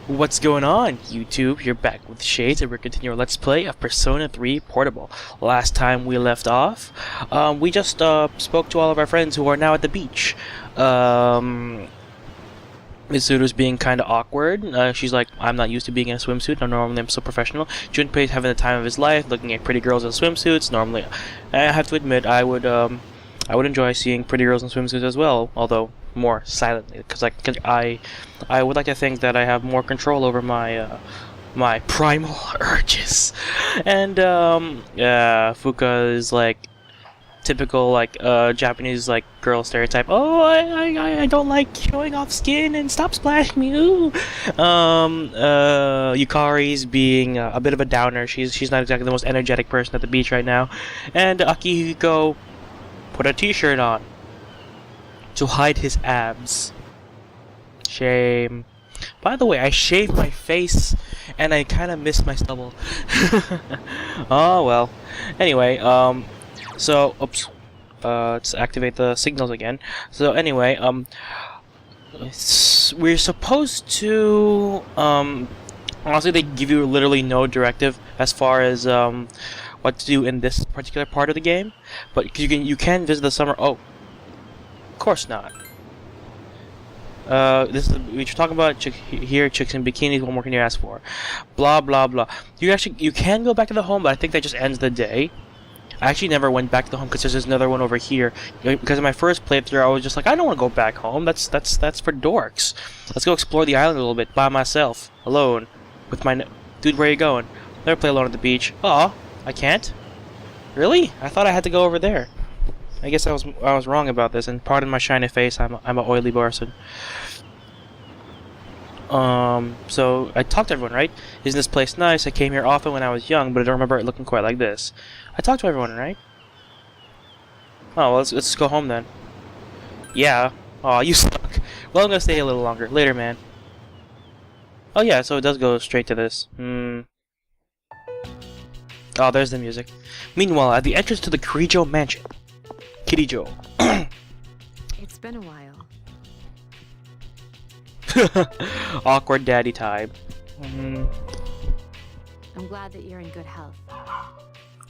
What's going on, YouTube? You're back with Shades, and we're continuing our Let's Play of Persona 3 Portable. Last time we left off, we just spoke to all of our friends who are now at the beach. Mitsuru's being kind of awkward. She's like, I'm not used to being in a swimsuit. Normally I'm so professional. Junpei's having the time of his life, looking at pretty girls in swimsuits. Normally, I have to admit, I would enjoy seeing pretty girls in swimsuits as well, although more silently, because I would like to think that I have more control over my my primal urges. And Fuka is like typical Japanese girl stereotype. Oh, I don't like showing off skin and stop splashing me. Ooh. Yukari's being a bit of a downer. She's not exactly the most energetic person at the beach right now. And Akihiko put a t-shirt on to hide his abs. Shame. By the way, I shaved my face and I kind of missed my stubble. Oh well. Anyway, so oops. Let's activate the signals again. So anyway, we're supposed to honestly, they give you literally no directive as far as what to do in this particular part of the game, but you can visit the summer. Oh, of course not. This is we're talking about here. Chicks in bikinis. What more can you ask for? Blah blah blah. You can go back to the home, but I think that just ends the day. I actually never went back to the home because there's another one over here. Because in my first playthrough, I was just like, I don't want to go back home. That's for dorks. Let's go explore the island a little bit by myself, alone, with my dude. Where are you going? Never play alone at the beach. Aw, I can't. Really? I thought I had to go over there. I guess I was wrong about this, and pardon my shiny face. I'm an oily person. So I talked to everyone, right? Isn't this place nice? I came here often when I was young, but I don't remember it looking quite like this. I talked to everyone, right? Oh, well, let's go home then. Yeah. Aw, you suck. Well, I'm gonna stay a little longer. Later, man. Oh yeah, so it does go straight to this. Oh, there's the music. Meanwhile, at the entrance to the Kirijo mansion. Kirijo. It's been a while. Awkward daddy time. I'm glad that you're in good health.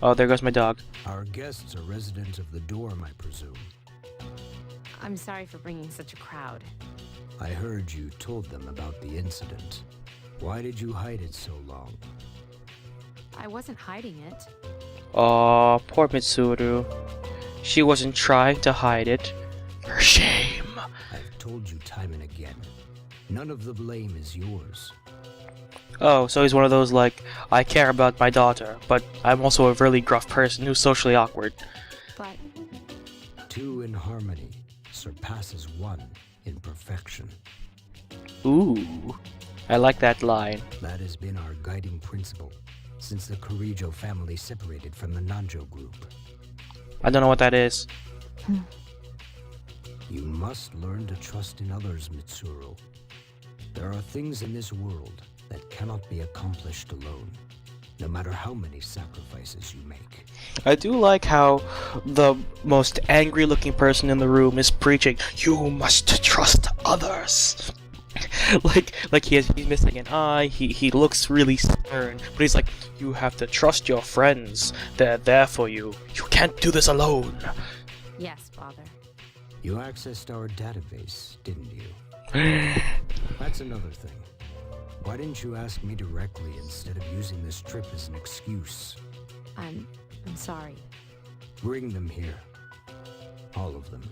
Oh, there goes my dog. Our guests are residents of the dorm, I presume. I'm sorry for bringing such a crowd. I heard you told them about the incident. Why did you hide it so long? I wasn't hiding it. Oh, poor Mitsuru. She wasn't trying to hide it. For shame. I've told you time and again. None of the blame is yours. Oh, so he's one of those I care about my daughter, but I'm also a really gruff person who's socially awkward. But two in harmony surpasses one in perfection. Ooh, I like that line. That has been our guiding principle since the Kirijo family separated from the Nanjo group. I don't know what that is. You must learn to trust in others, Mitsuru. There are things in this world that cannot be accomplished alone, no matter how many sacrifices you make. I do like how the most angry-looking person in the room is preaching, "You must trust others." like he's missing an eye. He looks really stern, but he's like, "You have to trust your friends. They're there for you. You can't do this alone." yes, Father. You accessed our database, didn't you? That's another thing. Why didn't you ask me directly instead of using this trip as an excuse? I'm sorry. Bring them here. All of them.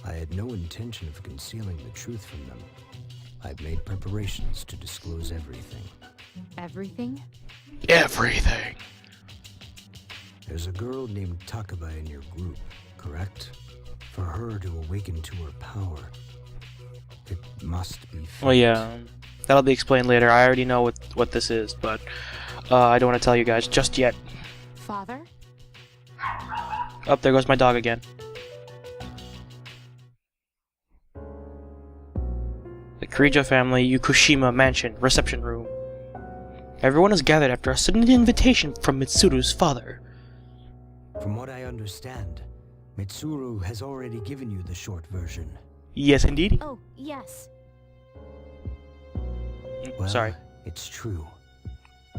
I had no intention of concealing the truth from them. I've made preparations to disclose everything. Everything? Everything. There's a girl named Takaba in your group, correct? For her to awaken to her power, it must be fate. Well, yeah, that'll be explained later. I already know what this is, but I don't want to tell you guys just yet. Father? Oh, there goes my dog again. The Kirijo family Yukushima mansion reception room. Everyone is gathered after a sudden invitation from Mitsuru's father. From what I understand, Mitsuru has already given you the short version. Yes, indeed. Oh, yes. Well, Sorry. it's true.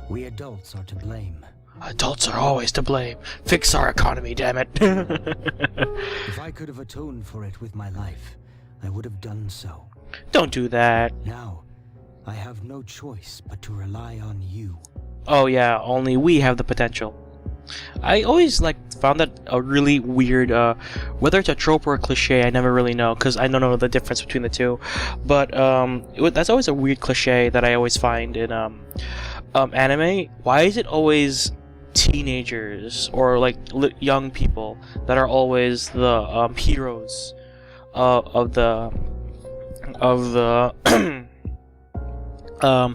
We adults are to blame. Adults are always to blame. Fix our economy, damn it. If I could have atoned for it with my life, I would have done so. Don't do that. Now, I have no choice but to rely on you. Oh yeah, only we have the potential. I always found that a really weird, whether it's a trope or a cliche, I never really know, because I don't know the difference between the two. But that's always a weird cliche that I always find in anime. Why is it always teenagers or young people that are always the heroes of the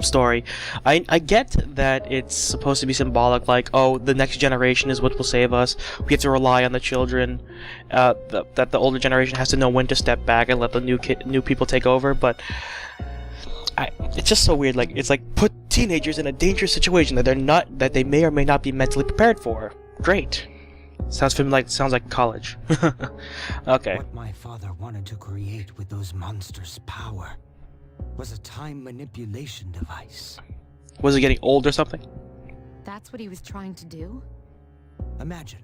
story? I get that it's supposed to be symbolic, like, oh, the next generation is what will save us. We have to rely on the children. That the older generation has to know when to step back and let the new people take over. But it's just so weird. It's like put teenagers in a dangerous situation that they may or may not be mentally prepared for. Great. Sounds like college. Okay. What my father wanted to create with those monsters' power was a time manipulation device. Was it getting old or something? That's what he was trying to do? Imagine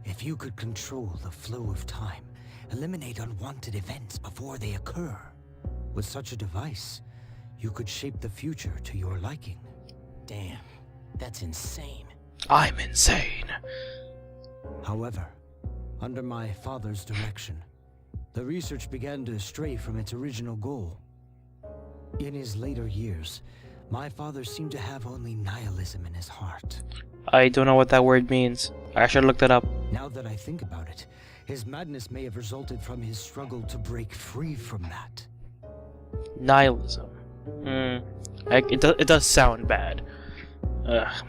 if you could control the flow of time, eliminate unwanted events before they occur. With such a device, you could shape the future to your liking. Damn, that's insane. I'm insane. However, under my father's direction, the research began to stray from its original goal. In his later years, my father seemed to have only nihilism in his heart. I don't know what that word means. I should look that up. Now that I think about it, his madness may have resulted from his struggle to break free from that. Nihilism. It does sound bad.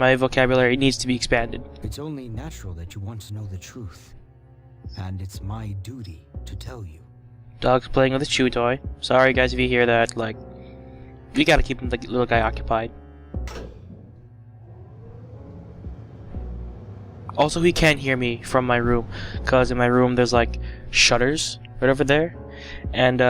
My vocabulary needs to be expanded. It's only natural that you want to know the truth. And it's my duty to tell you. Dog's playing with a chew toy. Sorry guys if you hear that, we gotta keep the little guy occupied. Also, he can't hear me from my room, cause in my room there's shutters right over there, and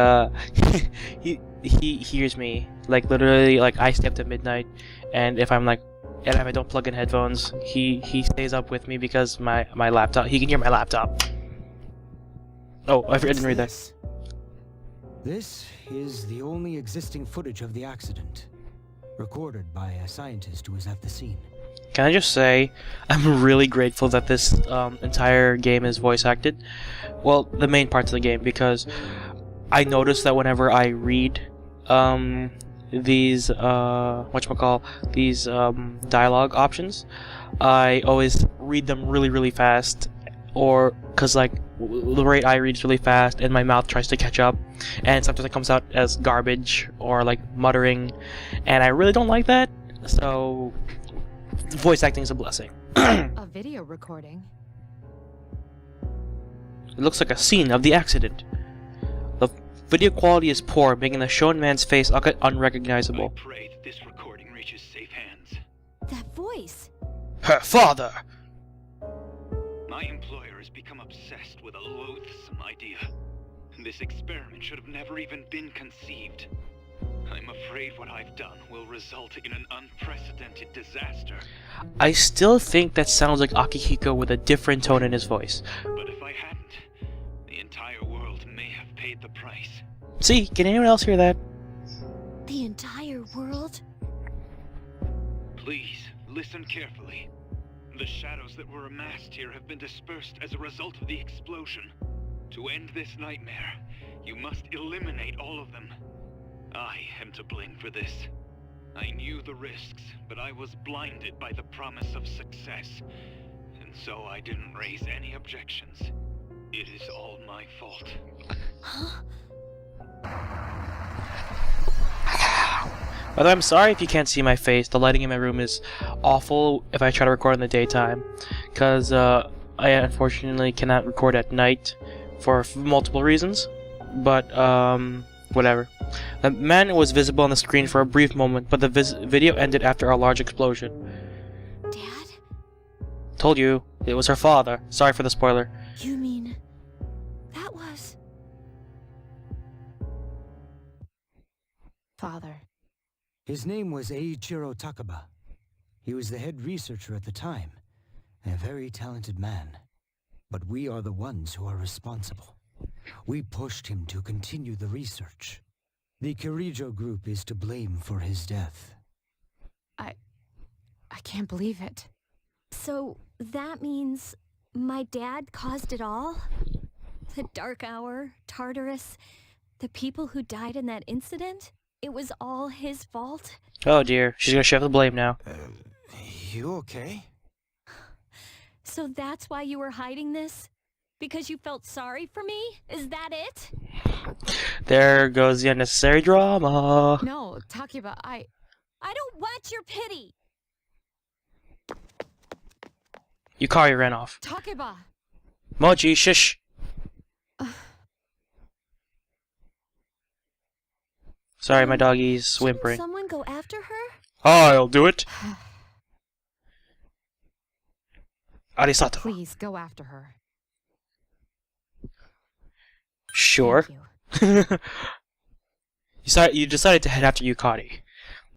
he hears me literally I stay up to midnight, and if I don't plug in headphones, he stays up with me because my laptop, he can hear my laptop. Oh, I didn't read that. This is the only existing footage of the accident, recorded by a scientist who was at the scene. Can I just say, I'm really grateful that this entire game is voice acted. Well, the main parts of the game, because I noticed that whenever I read these these dialogue options, I always read them really fast, or because the rate I read is really fast and my mouth tries to catch up, and sometimes it comes out as garbage or muttering, and I really don't like that. So voice acting is a blessing. A video recording? It looks like a scene of the accident. The video quality is poor, making the shown man's face unrecognizable. I pray that this recording reaches safe hands. That voice! Her father! My employer has become obsessed with a loathsome idea. This experiment should have never even been conceived. I'm afraid what I've done will result in an unprecedented disaster. I still think that sounds like Akihiko with a different tone in his voice. But if I hadn't, the entire world may have paid the price. See, can anyone else hear that? The entire world? Please, listen carefully. The shadows that were amassed here have been dispersed as a result of the explosion. To end this nightmare, you must eliminate all of them. I am to blame for this. I knew the risks, but I was blinded by the promise of success. And so I didn't raise any objections. It is all my fault. Huh? By the way, I'm sorry if you can't see my face. The lighting in my room is awful if I try to record in the daytime, because I unfortunately cannot record at night for multiple reasons. But whatever. The man was visible on the screen for a brief moment, but the video ended after a large explosion. Dad? Told you, it was her father. Sorry for the spoiler. You mean... that was... Father. His name was Eiichiro Takaba. He was the head researcher at the time, a very talented man. But we are the ones who are responsible. We pushed him to continue the research. The Kirijo group is to blame for his death. I can't believe it. So that means my dad caused it all? The Dark Hour, Tartarus, the people who died in that incident? It was all his fault? Oh dear, she's gonna shift the blame now. You okay? So that's why you were hiding this? Because you felt sorry for me? Is that it? There goes the unnecessary drama. No, Takeba, I don't want your pity! Yukari ran off. Takeba! Mochi, shush. Sorry, my doggy's Shouldn't whimpering. someone go after her? I'll do it. Arisato. Please, go after her. Sure. Thank you. You decided to head after Yukari.